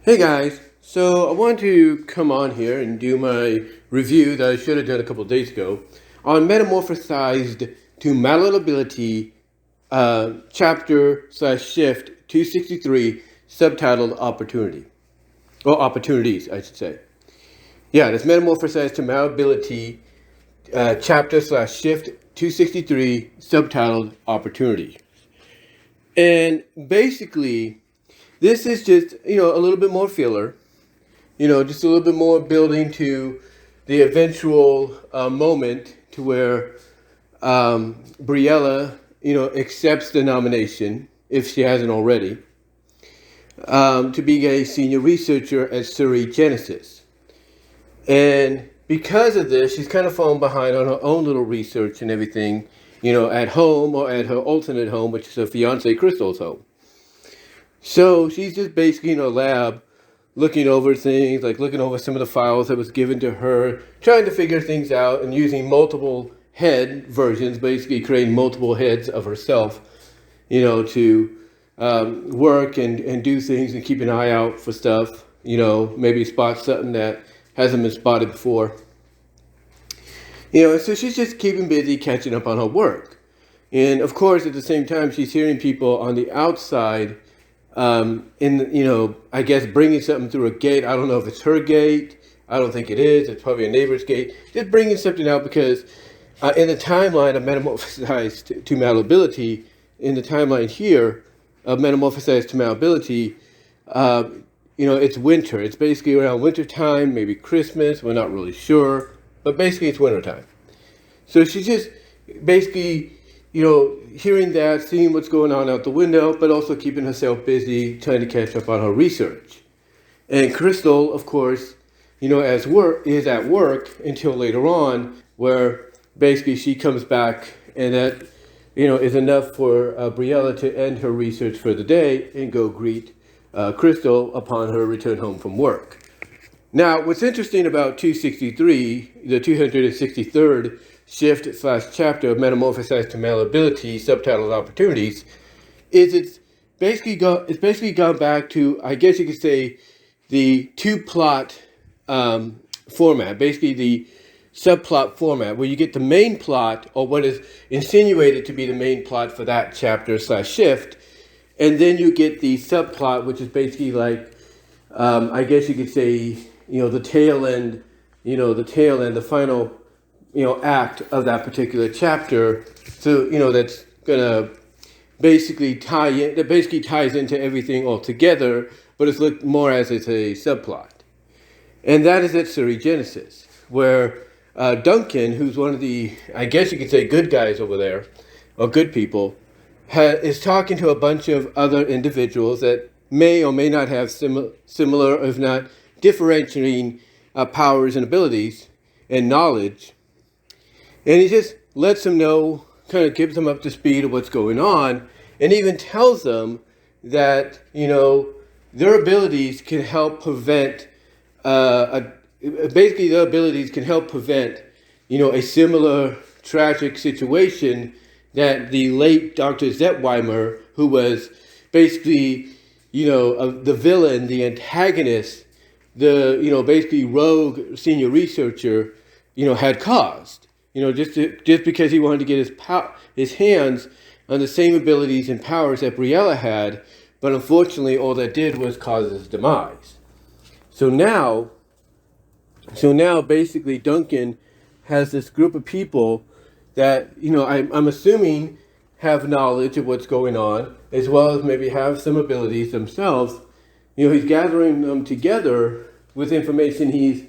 Hey guys, so I want to come on here and do my review that I should have done a couple of days ago on Metamorphosed to Malleability, chapter slash shift 263, subtitled Opportunity. Or Opportunities, I should say. Yeah, that's Metamorphosed to Malleability, chapter slash shift 263, subtitled Opportunity. And basically, this is just, a little bit more filler, just a little bit more building to the eventual moment to where Briella, accepts the nomination, if she hasn't already, to be a senior researcher at Surrey Genesis. And because of this, she's kind of fallen behind on her own little research and everything, at home or at her alternate home, which is her fiance Crystal's home. So she's just basically in a lab looking over things, like looking over some of the files that was given to her, trying to figure things out and using multiple head versions, basically creating multiple heads of herself, to work and do things and keep an eye out for stuff, maybe spot something that hasn't been spotted before. So she's just keeping busy catching up on her work. And of course, at the same time, she's hearing people on the outside I guess bringing something through a gate. I don't know if it's her gate. I don't think it is. It's probably a neighbor's gate. Just bringing something out because in the timeline of Metamorphosed to Malleability, in the timeline here of Metamorphosed to Malleability, it's winter. It's basically around winter time, maybe Christmas. We're not really sure, but basically it's winter time. So she's just basically hearing that, seeing what's going on out the window, but also keeping herself busy trying to catch up on her research. And Crystal, of course, is at work until later on, where basically she comes back, and that, is enough for Briella to end her research for the day and go greet Crystal upon her return home from work. Now, what's interesting about 263, the 263rd shift slash chapter of Metamorphosed to Malleability, subtitled Opportunities, is it's basically gone back to, I guess you could say, the two plot format, basically the subplot format, where you get the main plot, or what is insinuated to be the main plot for that chapter slash shift, and then you get the subplot, which is basically like, I guess you could say, the tail end, the final act of that particular chapter. So, that's gonna basically tie in, that basically ties into everything all together, but it's looked more as it's a subplot. And that is at Surrey Genesis, where Duncan, who's one of the, I guess you could say, good guys over there, or good people, is talking to a bunch of other individuals that may or may not have similar, if not differentiating powers and abilities and knowledge. And he just lets them know, kind of gives them up to speed of what's going on, and even tells them that, their abilities can help prevent, basically their abilities can help prevent, a similar tragic situation that the late Dr. Zetweimer, who was basically, the villain, the antagonist, the, basically rogue senior researcher, had caused. Just because he wanted to get his hands on the same abilities and powers that Briella had, but unfortunately all that did was cause his demise. So now basically Duncan has this group of people that, I'm assuming have knowledge of what's going on, as well as maybe have some abilities themselves. He's gathering them together with information he's,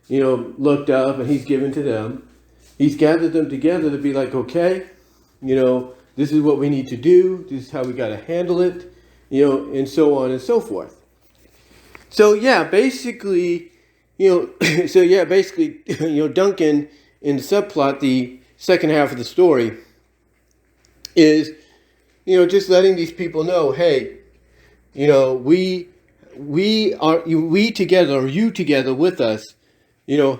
looked up and he's given to them. He's gathered them together to be like, okay, this is what we need to do. This is how we got to handle it, and so on and so forth. So yeah, basically, Duncan in the subplot, the second half of the story is, just letting these people know, hey, we together, or you together with us,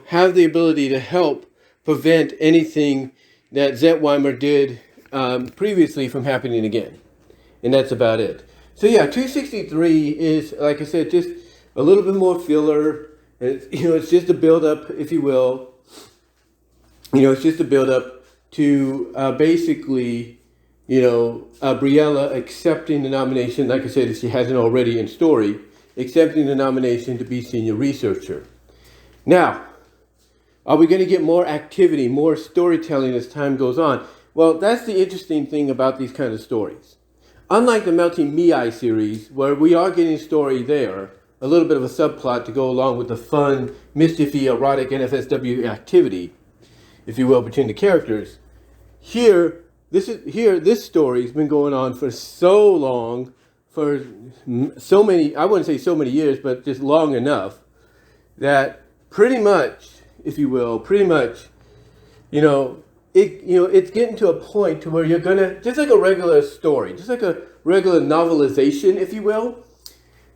have the ability to help prevent anything that Zetweimer did previously from happening again. And that's about it. So yeah, 263 is, like I said, just a little bit more filler. It's just a build up, if you will. It's just a build up to basically, Briella accepting the nomination. Like I said, if she hasn't already in story, accepting the nomination to be senior researcher. Now, are we going to get more activity, more storytelling as time goes on? Well, that's the interesting thing about these kind of stories. Unlike the Melting Me series, where we are getting story there, a little bit of a subplot to go along with the fun, mischiefy, erotic NFSW activity, if you will, between the characters. This story has been going on for so long, for so many, I wouldn't say so many years, but just long enough, that pretty much, if you will, it's getting to a point to where you're gonna, just like a regular story, just like a regular novelization, if you will,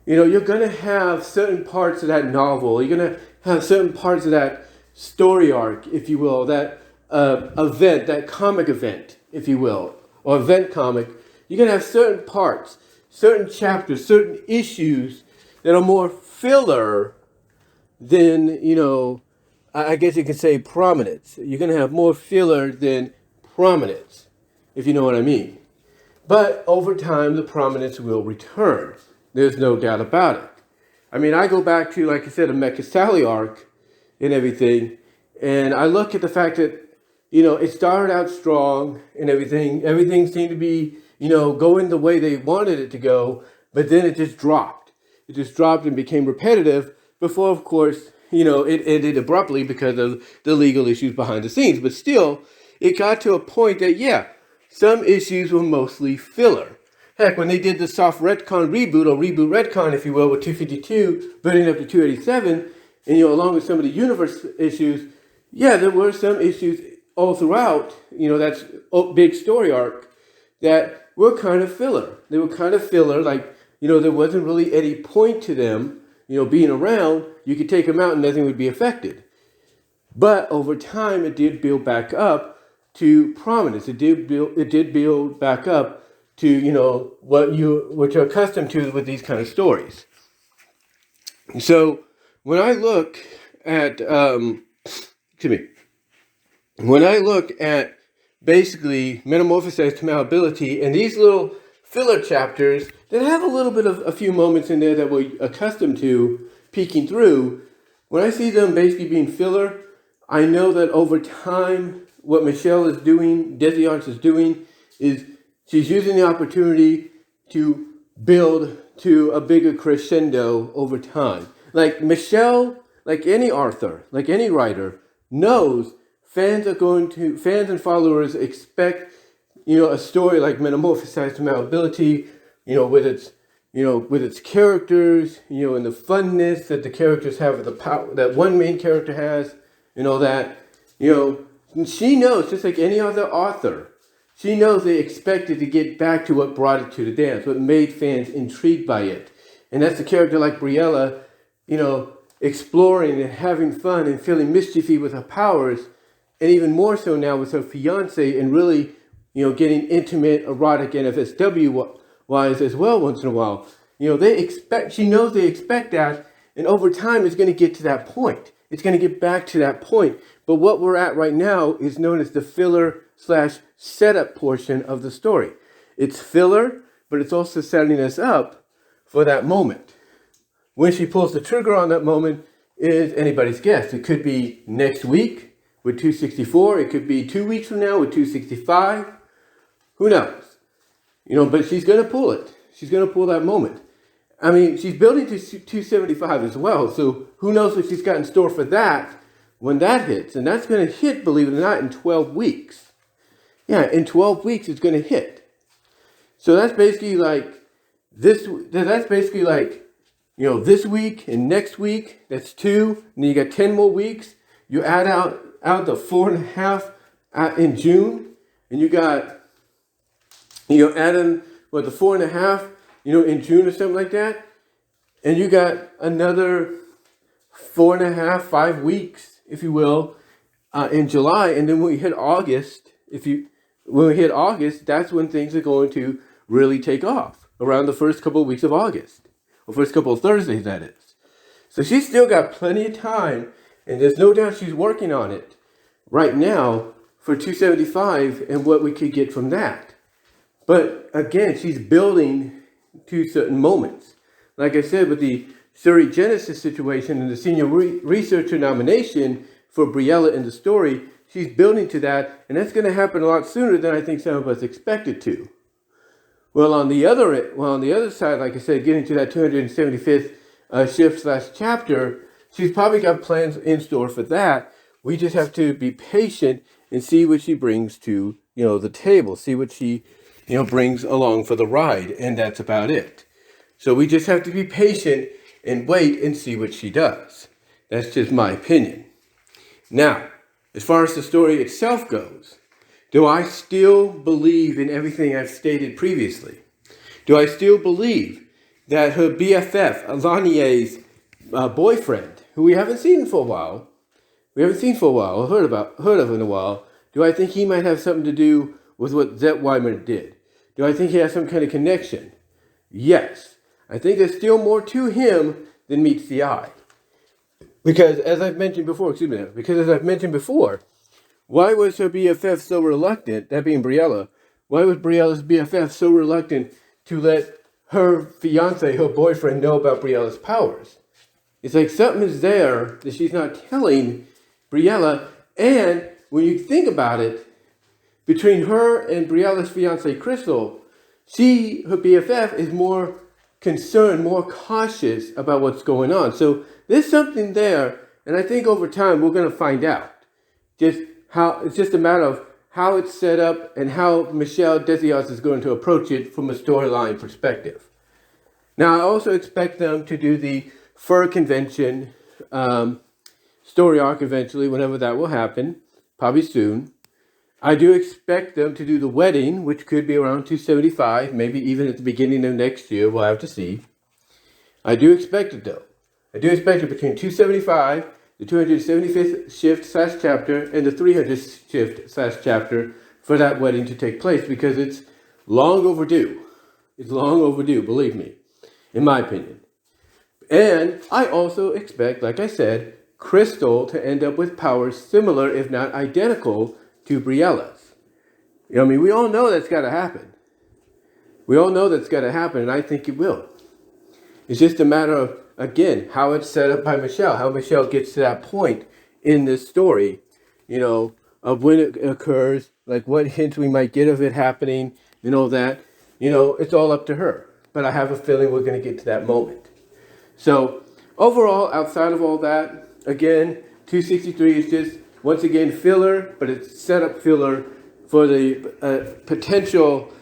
you're gonna have certain parts of that novel, you're gonna have certain parts of that story arc, if you will, that event, that comic event, if you will, or event comic. You're gonna have certain parts, certain chapters, certain issues that are more filler than, I guess you could say prominence. You're going to have more filler than prominence, if you know what I mean. But over time, the prominence will return. There's no doubt about it. I mean, I go back to, like I said, a Mecha Sally arc and everything, and I look at the fact that, it started out strong and everything. Everything seemed to be, going the way they wanted it to go, but then it just dropped. It just dropped and became repetitive before, of course, it ended abruptly because of the legal issues behind the scenes. But still, it got to a point that, some issues were mostly filler. Heck, when they did the soft retcon reboot, or reboot retcon, if you will, with 252, building up to 287, and, along with some of the universe issues, there were some issues all throughout, that's a big story arc, that were kind of filler. They were kind of filler, like, there wasn't really any point to them, being around. You could take them out and nothing would be affected. But over time, it did build back up to prominence. It did build back up to, what you're accustomed to with these kind of stories. So when I look at, when I look at basically Metamorphosed to Malleability and these little filler chapters that have a little bit of a few moments in there that we're accustomed to peeking through, when I see them basically being filler, I know that over time, what Michelle is doing, Desiarts is doing, is she's using the opportunity to build to a bigger crescendo over time. Like Michelle, like any author, like any writer, knows fans and followers expect, a story like Metamorphosed to Malleability, with its characters, and the funness that the characters have, the power that one main character has, she knows, just like any other author, she knows they expected to get back to what brought it to the dance, what made fans intrigued by it. And that's a character like Briella, exploring and having fun and feeling mischiefy with her powers, and even more so now with her fiance, and really, getting intimate, erotic, NFSW wise as well once in a while. She knows they expect that, and over time it's going to get to that point. It's going to get back to that point. But what we're at right now is known as the filler/setup portion of the story. It's filler, but it's also setting us up for that moment. When she pulls the trigger on that moment is anybody's guess. It could be next week with 264. It could be 2 weeks from now with 265. Who knows? But she's going to pull it. She's going to pull that moment. I mean, she's building to 275 as well. So who knows what she's got in store for that when that hits. And that's going to hit, believe it or not, in 12 weeks. Yeah, in 12 weeks it's going to hit. So that's basically like this week and next week, that's 2. And then you got 10 more weeks. You add out the 4.5 in June. And you got, add in, the 4.5, in June or something like that. And you got another 4.5, 5 weeks, if you will, in July. And then when we hit August, that's when things are going to really take off, around the first couple of weeks of August, or first couple of Thursdays, that is. So she's still got plenty of time, and there's no doubt she's working on it right now for 275 and what we could get from that. But again, she's building to certain moments. Like I said, with the Surrey Genesis situation and the senior researcher nomination for Briella in the story, she's building to that, and that's going to happen a lot sooner than I think some of us expected to. Well, on the other side, like I said, getting to that 275th shift/chapter, she's probably got plans in store for that. We just have to be patient and see what she brings to, the table, see what she, brings along for the ride, and that's about it. So we just have to be patient and wait and see what she does. That's just my opinion. Now, as far as the story itself goes, do I still believe in everything I've stated previously? Do I still believe that her BFF, Alanier's boyfriend, who we haven't seen for a while, or heard of in a while, do I think he might have something to do with what Zettweimer did? Do I think he has some kind of connection? Yes. I think there's still more to him than meets the eye. Because as I've mentioned before, why was her BFF so reluctant, that being Briella, why was Briella's BFF so reluctant to let her fiance, her boyfriend, know about Briella's powers? It's like something is there that she's not telling Briella, and when you think about it, between her and Briella's fiance, Crystal, her BFF, is more concerned, more cautious about what's going on. So there's something there, and I think over time we're going to find out. It's just a matter of how it's set up and how Michelle Desios is going to approach it from a storyline perspective. Now, I also expect them to do the Fur Convention story arc eventually, whenever that will happen, probably soon. I do expect them to do the wedding, which could be around 275, maybe even at the beginning of next year. We'll have to see. I do expect it, though. I do expect it between 275, the 275th shift/chapter, and the 300th shift/chapter for that wedding to take place, because it's long overdue. It's long overdue, believe me, in my opinion. And I also expect, like I said, Crystal to end up with powers similar, if not identical, to Briella's. We all know that's got to happen. And I think it will. It's just a matter of, again, how it's set up by Michelle, how Michelle gets to that point in this story, of when it occurs, like what hints we might get of it happening, and all that. It's all up to her. But I have a feeling we're going to get to that moment. So, overall, outside of all that, again, 263 is just, once again, filler, but it's setup filler for the potential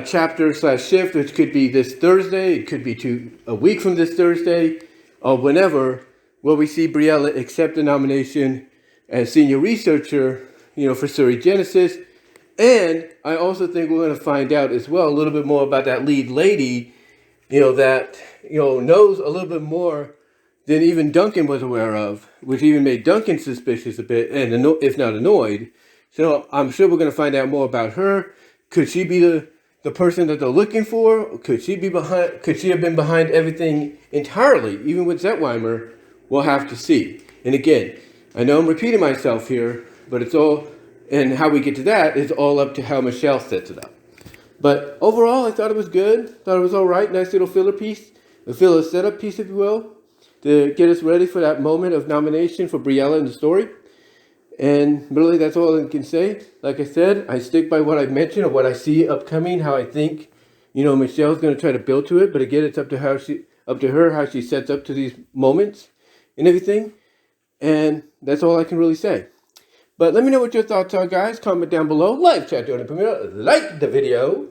chapter/shift, which could be this Thursday, it could be a week from this Thursday, or whenever, where we see Briella accept the nomination as senior researcher, for Surrey Genesis. And I also think we're going to find out as well a little bit more about that lead lady, that, knows a little bit more than even Duncan was aware of, which even made Duncan suspicious a bit, and if not annoyed. So I'm sure we're going to find out more about her. Could she be the person that they're looking for? Could she have been behind everything entirely, even with Zettweimer? We'll have to see. And again, I know I'm repeating myself here, but it's all, and how we get to that is all up to how Michelle sets it up. But overall, I thought it was good. Thought it was all right. Nice little filler piece, a filler setup piece, if you will, to get us ready for that moment of nomination for Briella in the story. And really, that's all I can say. Like I said, I stick by what I mentioned, or what I see upcoming, how I think, Michelle's going to try to build to it. But again, it's up to her how she sets up to these moments and everything. And that's all I can really say. But let me know what your thoughts are, guys. Comment down below. Live chat during the premiere. Like the video.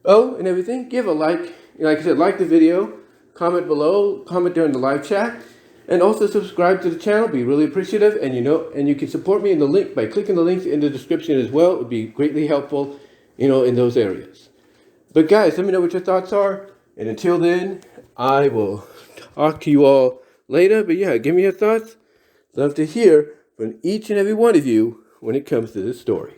Oh, and everything. Give a like. Like I said, like the video. Comment below. Comment during the live chat. And also subscribe to the channel. Be really appreciative. And you can support me in the link by clicking the links in the description as well. It would be greatly helpful, in those areas. But guys, let me know what your thoughts are. And until then, I will talk to you all later. But yeah, give me your thoughts. Love to hear from each and every one of you when it comes to this story.